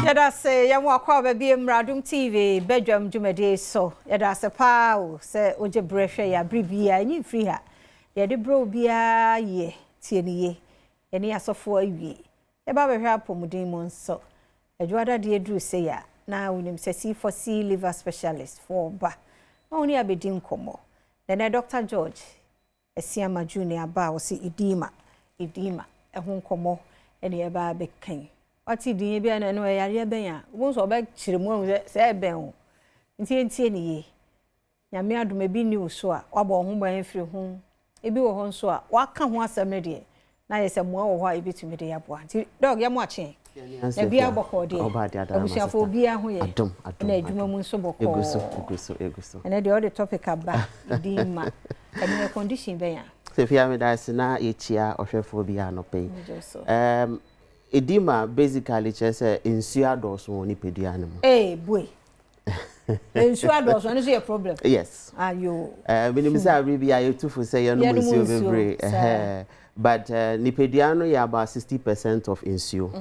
Yada se yamu akwa baby Adom TV bedroom jumede so yada se pa o se oje brehwe ya bribia nyi free ha yade bro bia ye tie ne ye ene asofo awie e ba behwe apomuden mo nso adwada de edru se ya na wonim se C4C liver specialist for ba na oni abedi nkomo na Dr. George Esiama Junior ba o se edema ehun nkomo ene ye ba bekan Ati din bia na no yare ben a wo so ba chiremu se ben o ntie ne ye nyame adom e bi ni so a wabo ho ban firi ho e bi wo ho so a waka ho asem ne de na ye se mo wo ho a e bitumi de yabo nti dog ya mo ache na bia boko de abusiafo bia ho ye Adom na adwuma mu nso boko eguso ene de all the topic aba din ma ene condition ben a se fia me da na ye chia ohwefo bia no pe Edema basically just insure doors on nipadua no. Boy. Insure doors one is a problem. Yes. Ayo. When say bia you too for say you no insure bebre. But nipadua no ya about 60% of insure.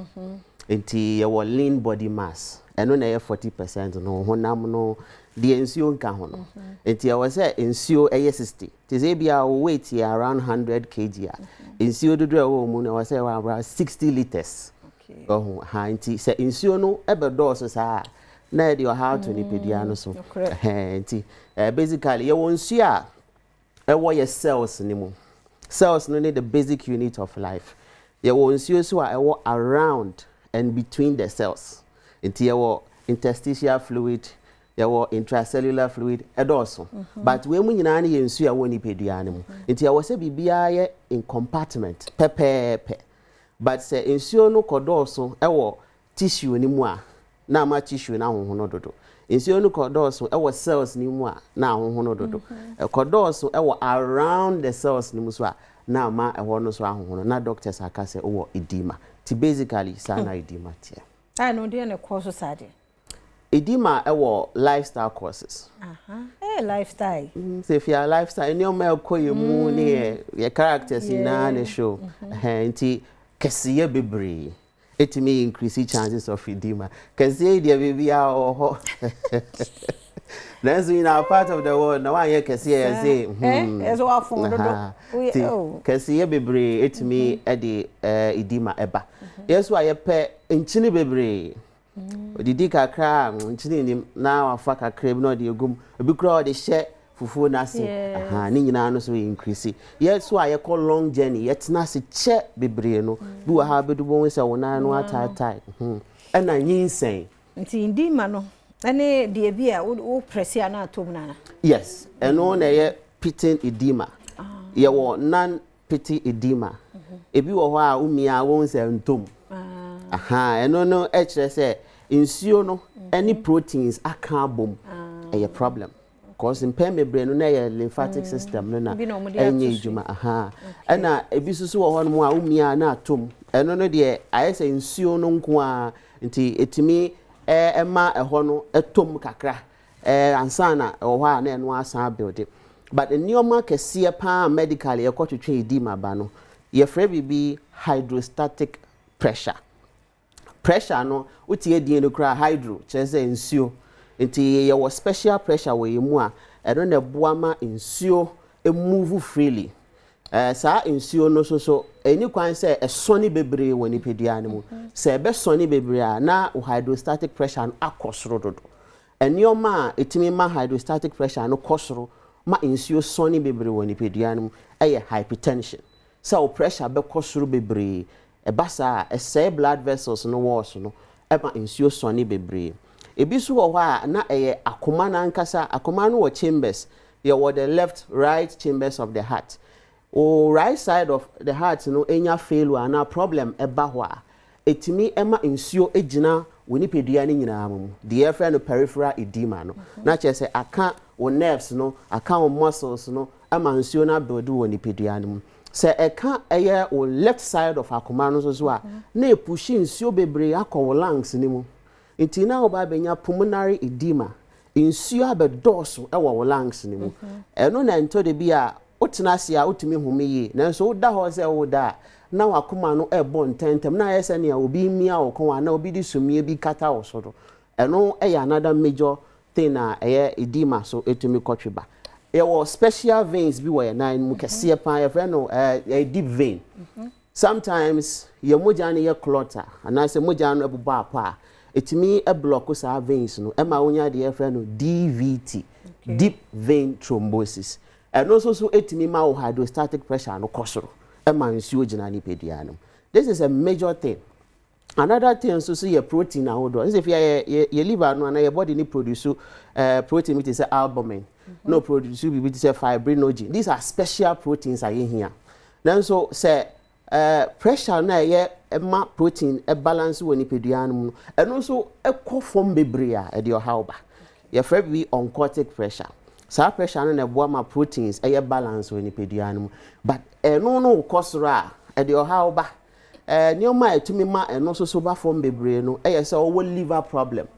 Enti your lean body mass. Eno na 40% no honam no the insure nka ho no. Enti I was say insure 60. Ti say bia weight around 100 kg. Insure do draw mu na was say around 60 liters. Okay. Oh, ha nti say insure no ebe dose sa na dey how to nipadua no so. Nti basically you won insure your cells ni mu. Cells no need the basic unit of life. You won insure so around and between the cells. Nti your interstitial fluid, your intracellular fluid also. But when we nyina na ye nsu a woni pedua ne mu. Nti awo se bibia ye in compartment pepepe. But say nsu no kodoso ewo tissue ni mu a na ma tissue na honhono dodo. Nsu no kodoso ewo cells ni mu a na honhono dodo. Kodoso ewo around the cells ni mu so a na ma ewo no so honhono. Na doctors aka say owo edema. Ti basically sana edema tie. I know dey na course sade. Edema ewo lifestyle courses. Lifestyle. So if your lifestyle, any of my call you moon your characters in a show. Nti kesiye bebre. It may increase chances of edema. Kesiye dia baby or that's in our part of the world. Now I kesiye say. As well for kesiye bebre. It may edi edema eba. Yes, why you pay in chini bebre. Didi kakra nchini ni na wafa kakra bi no de egum obi kra de hye fufu na se ni nyina no so increase yes so aye call long journey yet na se che bebre no bi wa ha bedu bo se wona no atatai na nyinsen nti ndi ma no ene de bi a wo pressure na atom na yes eno na ye pitting edema ye wo non pitting edema ebi wo ho a umia won se ntom eno no ekire say insuo no any proteins aka bom a problem cause impeme brain no na your lymphatic system no na enye ejuma ena ebi susu wo ho no a umia na atom eno no de ayese insuo no nko a nti etimi ema eho no etom kakra ansa na wo ha na eno asa build but enioma kese pa medical ye ko twetwe edema ba no ye frɛ bibi hydrostatic pressure no utie die no kra hydro chese nsuo nti ye was special pressure we mu a eno na boa ma nsuo move freely sa nsuo no so eni kwan se esoni bebre woni pedua ne mu se be soni bebre a na hydrostatic pressure no akosoro dodo enioma etimi ma hydrostatic pressure no kosoro ma nsuo soni bebre woni pedua ne mu eye hypertension so pressure be kosoro bebre ebasa say blood vessels no was no eba insuo sone bebre ebisu wo ha na eye akoma na nkasa akoma no wo chambers ye wo the left right chambers of the heart o right side of the heart no enya failure na problem eba ho a etimi ema insuo ejina woni pedua ni nyina mu the friend no peripheral edema no na che say aka wo nerves no aka wo muscles no ama insuo na build woni pedua ni mu se eka eye o left side of akoma no so a na e push nsuo bebre akọ lungs ni mu nti na oba benya pulmonary edema nsuo abedoso e wo lungs ni mu eno na nto de bia otenasia otumi home yi nanso woda ho se woda na wakoma no ebo ntentem na yese ne obi mia wo kon na obi di sumie bi kata wo so do eno another major thing na edema so etumi kotweba was special veins bi were na mu kese pa your friend no a deep vein sometimes your moja na your clotter and I say moja no ebuba apa etimi e block sa veins no e ma wonya de your friend no DVT deep vein thrombosis and also so etimi ma wo hydrostatic pressure no kosoro e ma nsuo gina ni pedua no this is a major thing. Another thing so your protein na wodo if your liver no na your body ni produce protein which is albumin no produce which is fibrinogen. These are special proteins are in here. Then so say pressure na ma protein a balance when you pedua and also a form bebre a your hauba your be oncotic pressure so pressure na boa ma proteins a balance when you pedua but no kosra a your hauba Nioma etumi ma eno so ba form bebre no say o liver problem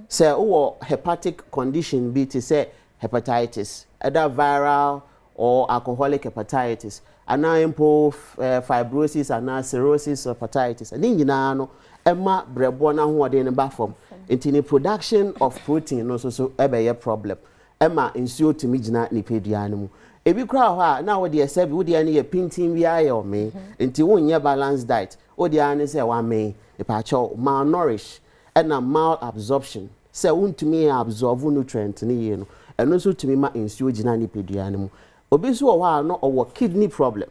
say o hepatic condition be to say hepatitis either viral or alcoholic hepatitis anampo fibrosis and cirrhosis of hepatitis and nyina no ema brebo na ho ode ne ba form intini production of protein no so ebe problem ema nsuo tumi gina ni pedua no mu ebi kra ho na wo de esebi wo de ne ye pintin wi ayo me nti wonye balanced diet wo de ane se wa me e pa cho malnourish and malabsorption se wontumi absorb nutrient ni ye no eno so tumi ma nsuo gina ni pedua no mu obi so wo no owo kidney problem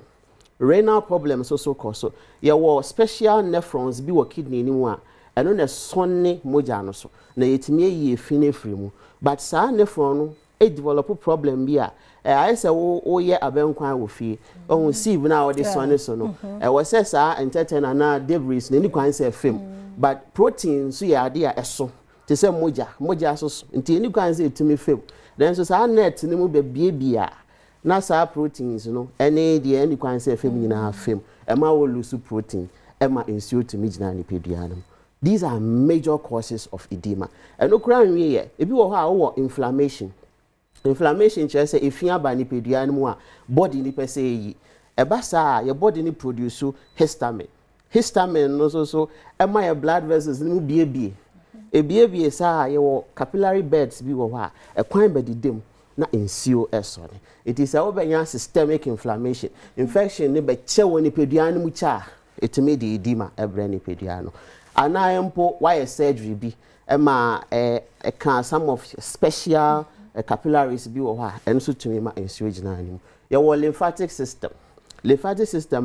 renal problem so koso ye wo special nephrons bi wo kidney ni mu a eno na sonne moja no so na yetimi yi efine free mu but sa nephron no e develop problem bi a I say wo ye abenkwan wo fie ohun sieve na wo de sonne so no wo say sa entertain na debris na ni kwan say fem but protein so ya ade a eso te say moja so nti ni kwan say etumi fem then so sa net ni mu bebia na sa proteins no ene de ni kwan say fem nyina fem e ma wo lose protein e ma ensure to mijina ni pedua no. These are major causes of edema and okura nwe ye ebi wo ha wo inflammation just say if you ba ni pedua no mu a body ni pese yi e ba sa your body ni produce histamine no so e ma your blood vessels ni mu biebie sa ye wo capillary beds bi wo ha e kwan ba didem na ensio esone it is a obenya systemic inflammation infection ni be che woni pedua no mu cha etime de edema ebre ni pedua no anayempo why surgery bi e ma can some of special capillaries bi wo ha enso tumi ma ensio gina anim ye wo lymphatic system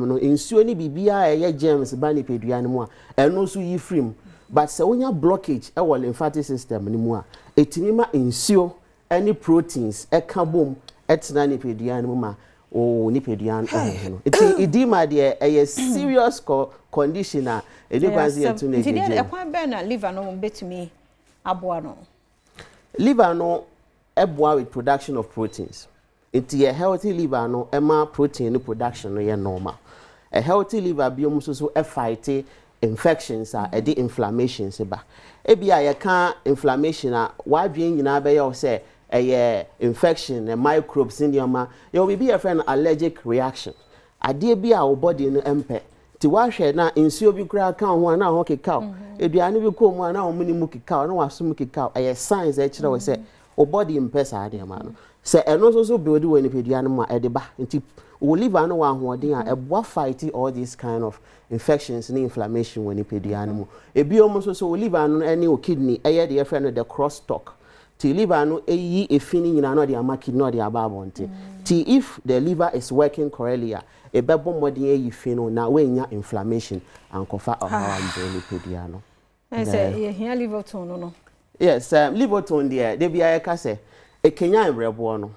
no ensio ni bibia ye germs ba ni pedua no mu a eno so yi frim but se wonya blockage e wo lymphatic system ni mu a etimi ma ensio any proteins e ka bom etna ni pedua no mu ma o ni pedua no edema de a serious condition a edi kwanzi yetu na ejeje e kwan be na liver no betumi aboa no liver no eboa with production of proteins. It's a healthy liver no ema protein production no ye normal. A healthy liver biom so fight infections a the inflammation se ba. Ebia ye kan inflammation a wadwen nyina be ye say infection and microbes in your ma you will be a friend allergic reaction. Ade bia wo body no empe ti wa hwe na nsuo bi kura kan ho na ho keka eduane bi ko mu na ho muni mu keka na waso mu keka signs e kire we say o body impesa ade ma no se eno so build we ni pedua no ma e de ba nti o liver no wa hoden a e boa fight all these kind of infections and inflammation when ni pedua no mu e bi o mo so o liver no any o kidney e ye de friend the cross talk ti liver no eyi efini nyina no de ama kidney no de ababonte ti if the liver is working correctly e bebo modern eyi fino na we nya inflammation and kofa ohawa mbeli pedua no say ye here liver tone no. Yes, liver tone there. They be a kase. E Kenya brebo no.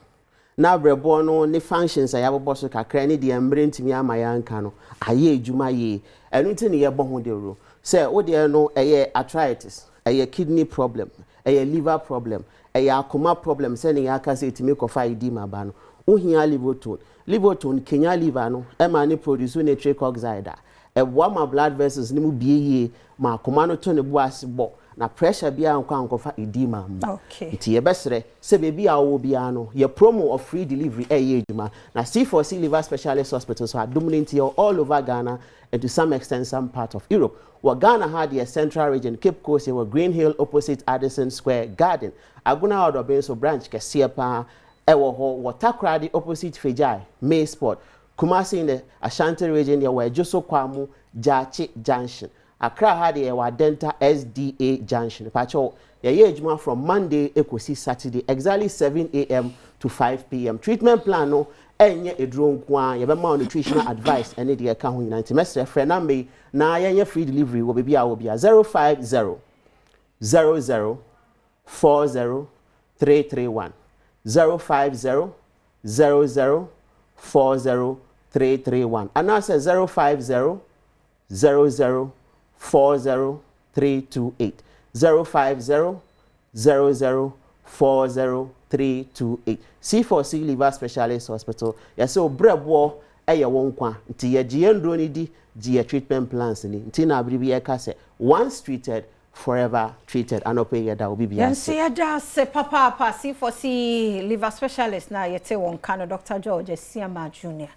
Na brebo no ne functions a yabo so kakra ne de embre ntimi amaya nka no. Aye adwuma ye. Enu nti ne ye bo ho de ro. Say wo de no eye arthritis, eye kidney problem, eye liver problem, eye akoma problem say ne yakase itimi kofa edema ba no. Wo hia liver tone. Liver tone Kenya liver no e ma ne produce nitric oxide. E wo ma blood vessels ne mu bieye ma akoma no to ne bo asebo. na pressure bia ankofa edema mba. Okay. Nti ye besre se baby a wo bia no ye promo of free delivery edwuma na C4C liver specialist hospital so dominant all over Ghana and to some extent some part of Europe. What Ghana had the central region, Cape Coast, were Green Hill opposite Addison Square Garden. Aguna Adom so branch Kesiepa, Ewo Watakradi opposite Fejai, May Sport. Kumasi in the Ashanti region, there were Joso Kwamu, Jachi Junction. Accra had the Wadenta SDA Junction. Pacho, the from Monday, Ekosi Saturday, exactly 7 a.m. to 5 p.m. Treatment plan, no, enye edron kwa, yebe nutritional advice, ene di account hu yinanti. Mestre, frenambe, na yenye free delivery, wobebi a wobia 050 00 40 331. 050 00 40 331. And now says 050 00 40 328. 050 00 40 328. C4C liver specialist hospital. Yes, so brebo eye wonkwa. Nti ye giendro ni di gi treatment plans ni. Nti na abribi e ka se once treated forever treated. Anope ye da obi bia. Yansi ye da se papa C4C liver specialist na yete wonka no Dr. George Siama Jr.